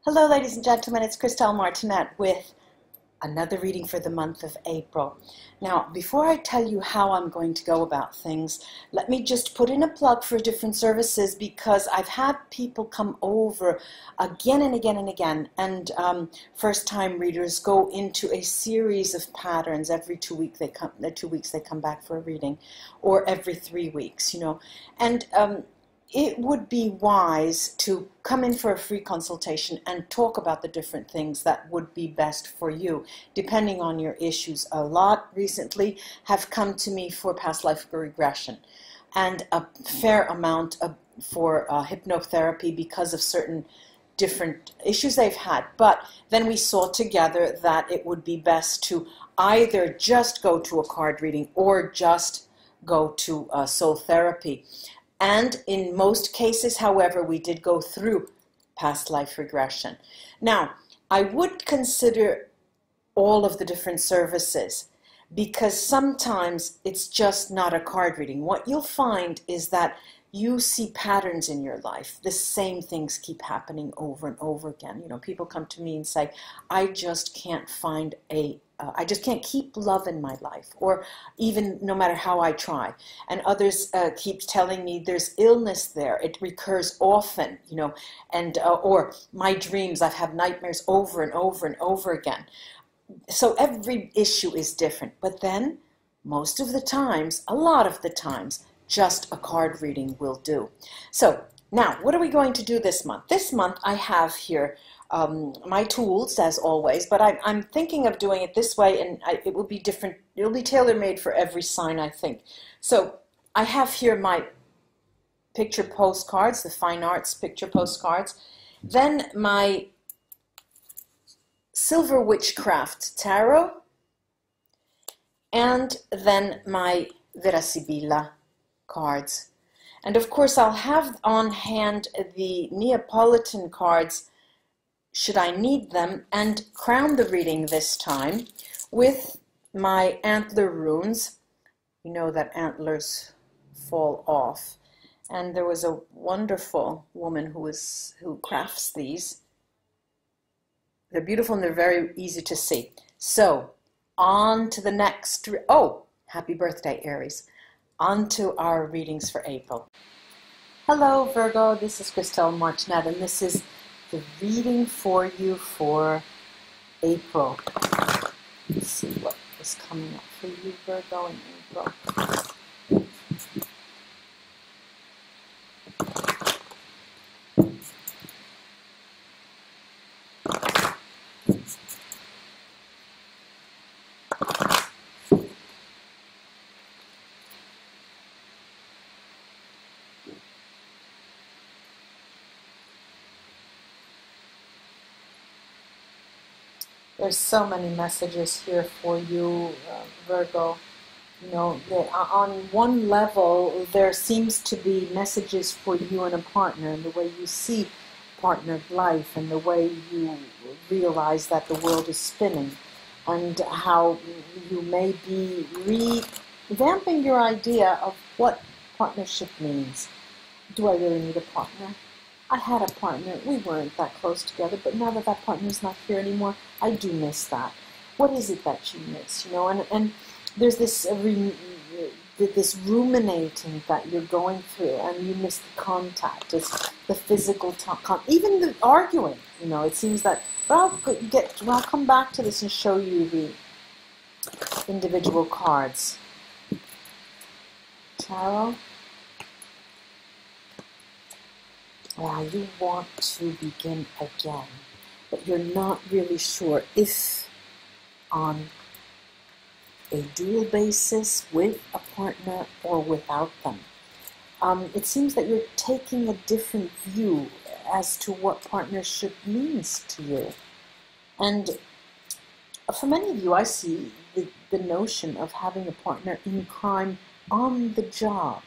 Hello, ladies and gentlemen, it's Christelle Martinette with another reading for the month of April. Now, before I tell you how I'm going to go about things, let me just put in a plug for different services because I've had people come over again and again and again, and first-time readers go into a series of patterns. Every 2 weeks they come back for a reading, or every 3 weeks, and it would be wise to come in for a free consultation and talk about the different things that would be best for you, depending on your issues. A lot recently have come to me for past life regression, and a fair amount for hypnotherapy because of certain different issues they've had. But then we saw together that it would be best to either just go to a card reading or just go to soul therapy. And in most cases, however, we did go through past life regression. Now, I would consider all of the different services because sometimes it's just not a card reading. What you'll find is that you see patterns in your life. The same things keep happening over and over again. People come to me and say, I just can't find I just can't keep love in my life, or even no matter how I try. And others keep telling me there's illness there. It recurs often, and or my dreams, I've had nightmares over and over and over again. So every issue is different. But then most of the times, a lot of the times, just a card reading will do. So now, what are we going to do this month? This month I have here my tools, as always, but I'm thinking of doing it this way, and it will be different. It will be tailor-made for every sign, I think. So I have here my picture postcards, the fine arts picture postcards, then my Silver Witchcraft Tarot, and then my Vera Sibilla cards. And of course I'll have on hand the Neapolitan cards should I need them, and crown the reading this time with my antler runes. You know that antlers fall off, and there was a wonderful woman who crafts these. They're beautiful and they're very easy to see. So on to the next, happy birthday, Aries. On to our readings for April. Hello, Virgo, this is Christelle Martinette, and this is the reading for you for April. Let's see what is coming up for you, Virgo, in April. There's so many messages here for you, Virgo. On one level, there seems to be messages for you and a partner, and the way you see partnered life, and the way you realize that the world is spinning, and how you may be revamping your idea of what partnership means. Do I really need a partner? I had a partner, we weren't that close together, but now that that partner's not here anymore, I do miss that. What is it that you miss, And there's this this ruminating that you're going through, and you miss the contact, it's the physical even the arguing, It seems that, well, I'll come back to this and show you the individual cards. Tarot. Wow, you want to begin again, but you're not really sure if on a dual basis with a partner or without them. It seems that you're taking a different view as to what partnership means to you. And for many of you, I see the notion of having a partner in crime on the job.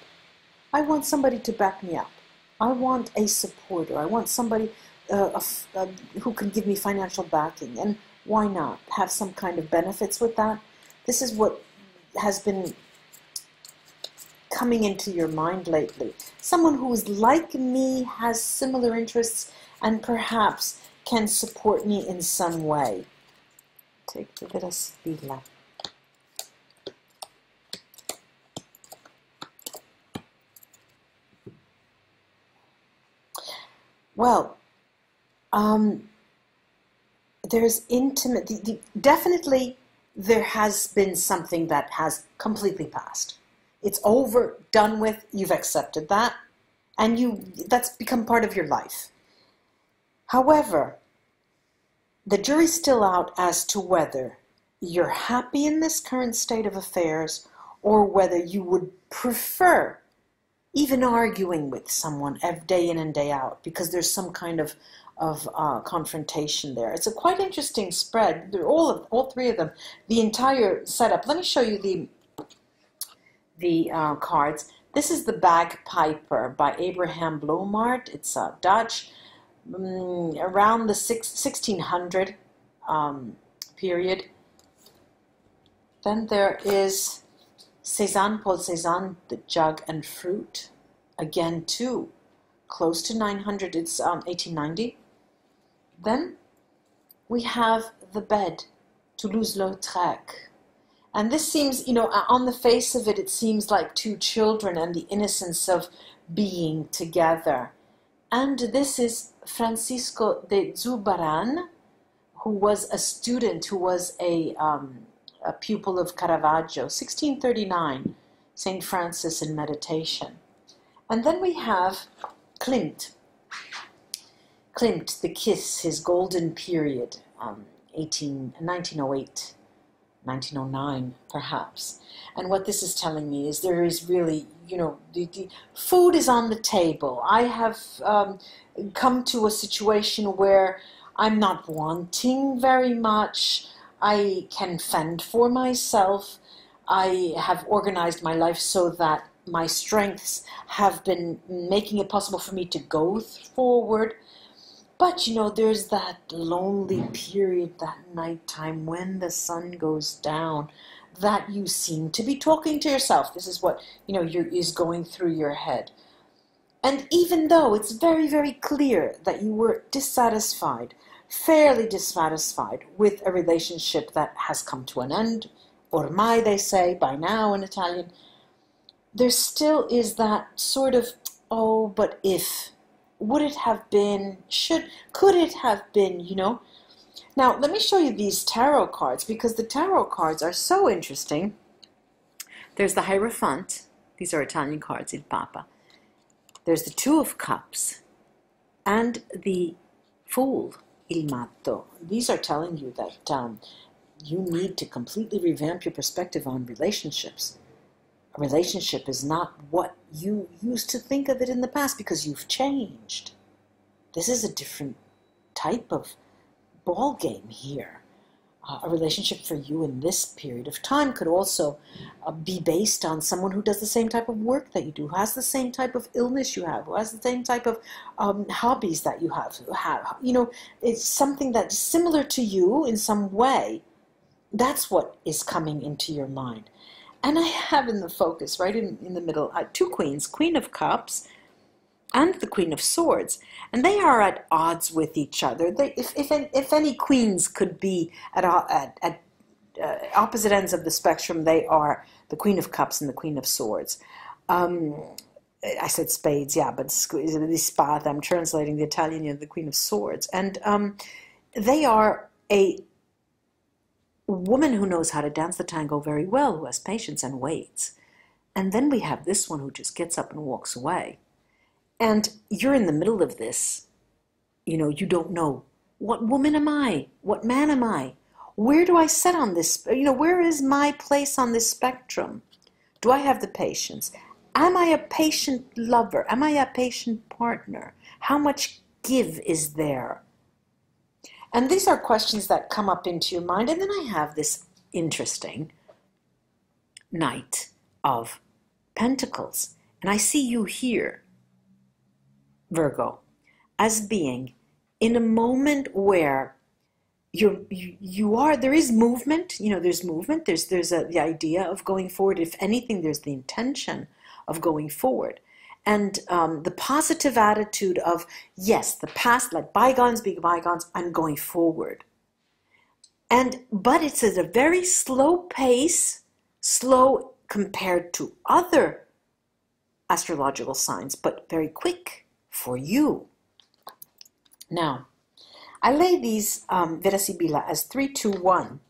I want somebody to back me up. I want a supporter. I want somebody who can give me financial backing. And why not have some kind of benefits with that? This is what has been coming into your mind lately. Someone who is like me, has similar interests, and perhaps can support me in some way. Take the vera spilla. Well, there's intimate, definitely there has been something that has completely passed. It's over, done with, you've accepted that, and that's become part of your life. However, the jury's still out as to whether you're happy in this current state of affairs or whether you would prefer even arguing with someone every day in and day out because there's some kind of confrontation there. It's a quite interesting spread. They're all three of them. The entire setup. Let me show you the cards. This is the Bagpiper by Abraham Blommaert. It's Dutch, around the 1600 period. Then there is Cézanne, Paul Cézanne, The Jug and Fruit. Again, too, close to 900. It's 1890. Then we have The Bed, Toulouse-Lautrec. And this seems, on the face of it, it seems like two children and the innocence of being together. And this is Francisco de Zubarán, who was a student, who was a pupil of Caravaggio, 1639, St. Francis in Meditation. And then we have Klimt. Klimt, The Kiss, his golden period, 1908, 1909, perhaps. And what this is telling me is there is really, the food is on the table. I have come to a situation where I'm not wanting very much. I can fend for myself. I have organized my life so that my strengths have been making it possible for me to go forward. But, there's that lonely period, that nighttime when the sun goes down, that you seem to be talking to yourself. This is what, is going through your head. And even though it's very, very clear that you were dissatisfied, fairly dissatisfied with a relationship that has come to an end, ormai they say, by now in Italian, there still is that sort of, oh, but if, would it have been, could it have been, Now, let me show you these tarot cards, because the tarot cards are so interesting. There's the Hierophant. These are Italian cards, Il Papa. There's the Two of Cups and the Fool, Il Matto. These are telling you that you need to completely revamp your perspective on relationships. A relationship is not what you used to think of it in the past because you've changed. This is a different type of ball game here. A relationship for you in this period of time could also be based on someone who does the same type of work that you do, who has the same type of illness you have, who has the same type of hobbies that you have. It's something that's similar to you in some way. That's what is coming into your mind. And I have in the focus, right in the middle, two queens, Queen of Cups and the Queen of Swords. And they are at odds with each other. If any queens could be at opposite ends of the spectrum, they are the Queen of Cups and the Queen of Swords. I said spades, yeah, but the spade, I'm translating the Italian, the Queen of Swords. And they are a woman who knows how to dance the tango very well, who has patience and waits. And then we have this one who just gets up and walks away. And you're in the middle of this. You don't know, what woman am I? What man am I? Where do I sit on this? Where is my place on this spectrum? Do I have the patience? Am I a patient lover? Am I a patient partner? How much give is there? And these are questions that come up into your mind. And then I have this interesting Knight of Pentacles. And I see you here, Virgo, as being in a moment where there is movement. There's movement. There's the idea of going forward. If anything, there's the intention of going forward. the positive attitude of, yes, the past, let bygones be bygones, I'm going forward. But it's at a very slow pace, slow compared to other astrological signs, but very quick for you. Now, I lay these Vera Sibila as 3, 2, 1.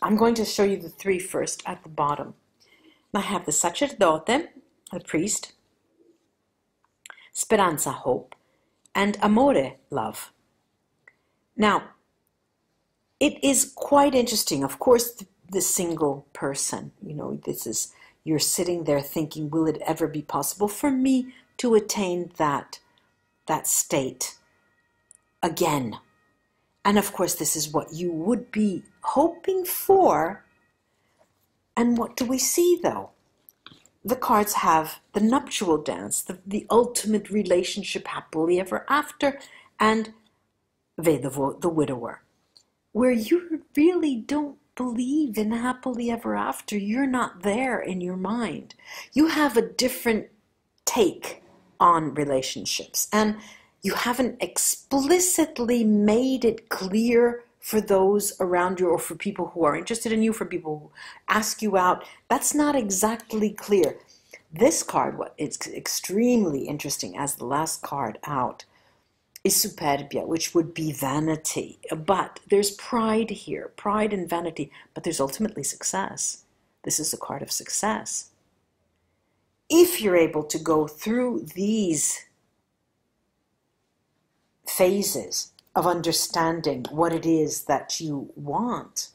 I'm going to show you the 3 first at the bottom. I have the sacerdote, the priest, speranza, hope, and amore, love. Now, it is quite interesting. Of course, the single person, you know, you're sitting there thinking, will it ever be possible for me to attain that state again? And of course, this is what you would be hoping for. And what do we see, though? The cards have the nuptial dance, the ultimate relationship, happily ever after, and Vedovo, the widower, where you really don't believe in happily ever after. You're not there in your mind. You have a different take on relationships, and you haven't explicitly made it clear for those around you or for people who are interested in you, for people who ask you out. That's not exactly clear. This card, what is extremely interesting as the last card out, is Superbia, which would be vanity. But there's pride here, pride and vanity, but there's ultimately success. This is a card of success. If you're able to go through these phases of understanding what it is that you want,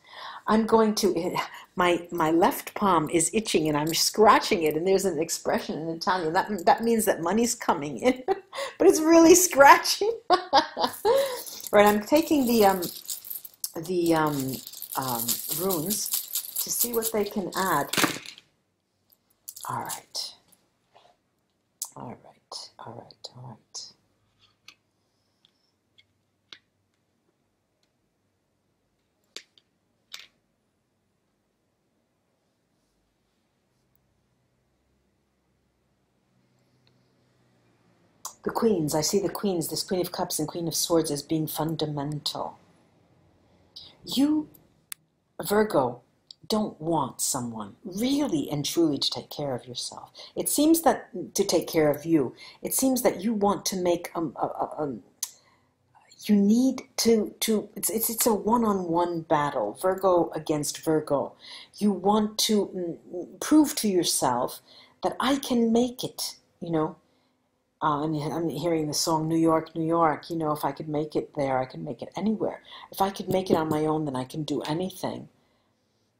I'm going to, my left palm is itching and I'm scratching it, and there's an expression in Italian that means that money's coming in, but it's really scratching. Right, I'm taking the runes to see what they can add. All right, all right, all right, all right. The queens, I see the queens, this Queen of Cups and Queen of Swords as being fundamental. You, Virgo, don't want someone really and truly to take care of yourself. It seems that to take care of you, it seems that you want to make you need to it's a one-on-one battle, Virgo against Virgo. You want to prove to yourself that I can make it, you know. I'm hearing the song, New York, New York. You know, if I could make it there, I can make it anywhere. If I could make it on my own, then I can do anything.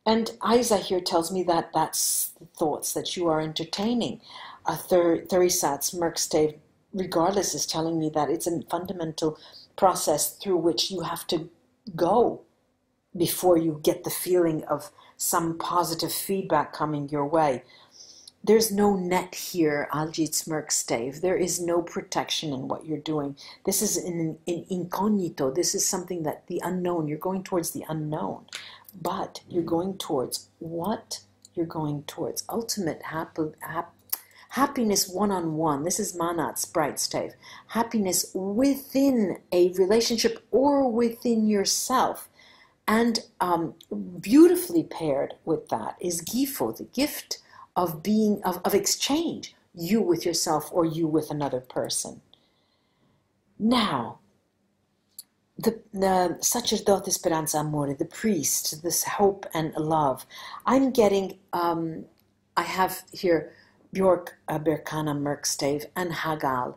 And Isa here tells me that that's the thoughts that you are entertaining. Therisats Merkstave, regardless, is telling me that it's a fundamental process through which you have to go before you get the feeling of some positive feedback coming your way. There's no net here, Aljit Merkstave. There is no protection in what you're doing. This is an incognito. This is something that the unknown, you're going towards the unknown. But you're going towards what? You're going towards ultimate happiness one-on-one. This is Manat's Brightstave. Happiness within a relationship or within yourself. And beautifully paired with that is Gifo, the gift of being, of exchange, you with yourself or you with another person. Now, the sacerdote speranza amore, the priest, this hope and love. I'm getting, I have here Bjork, Berkana, Merkstave, and Hagal.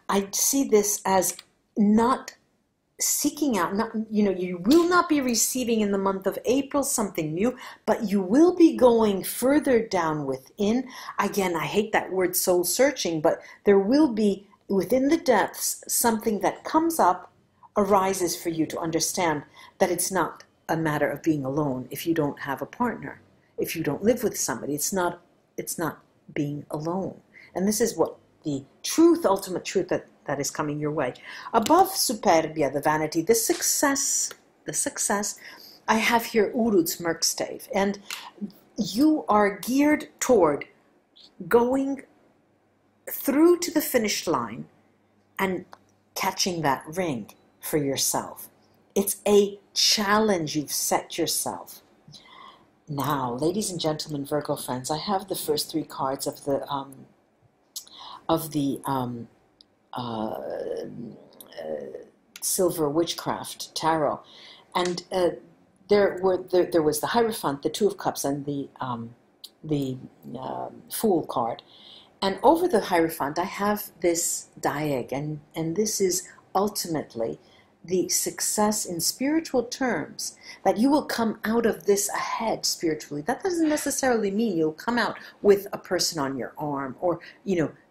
I see this as not seeking out, not, you know, you will not be receiving in the month of April something new, but you will be going further down within. Again, I hate that word soul searching, but there will be within the depths something that comes up, arises for you to understand that it's not a matter of being alone if you don't have a partner, if you don't live with somebody. It's not being alone. And this is what the truth, ultimate truth that is coming your way. Above Superbia, the vanity, the success, I have here Urud's Merkstave. And you are geared toward going through to the finish line and catching that ring for yourself. It's a challenge you've set yourself. Now, ladies and gentlemen, Virgo friends, I have the first three cards of the Silver Witchcraft Tarot, and there was the Hierophant, the Two of Cups, and the Fool card. And over the Hierophant, I have this diag, and this is ultimately the success in spiritual terms, that you will come out of this ahead spiritually. That doesn't necessarily mean you'll come out with a person on your arm, or,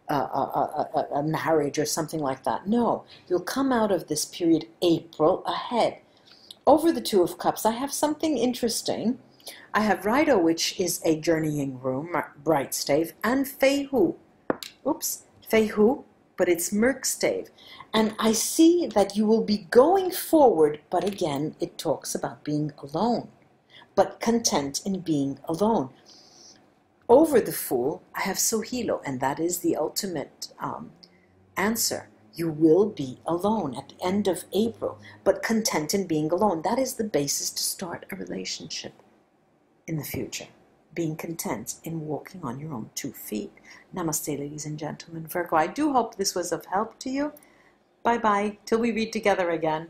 a marriage or something like that. No, you'll come out of this period April ahead. Over the Two of Cups, I have something interesting. I have Rido, which is a journeying room, bright stave, and Feihu. Oops, Feihu, but it's Merkstave. And I see that you will be going forward, but again, it talks about being alone, but content in being alone. Over the Fool, I have Sohilo, and that is the ultimate answer. You will be alone at the end of April, but content in being alone. That is the basis to start a relationship in the future. Being content in walking on your own 2 feet. Namaste, ladies and gentlemen. Virgo, I do hope this was of help to you. Bye-bye, till we read together again.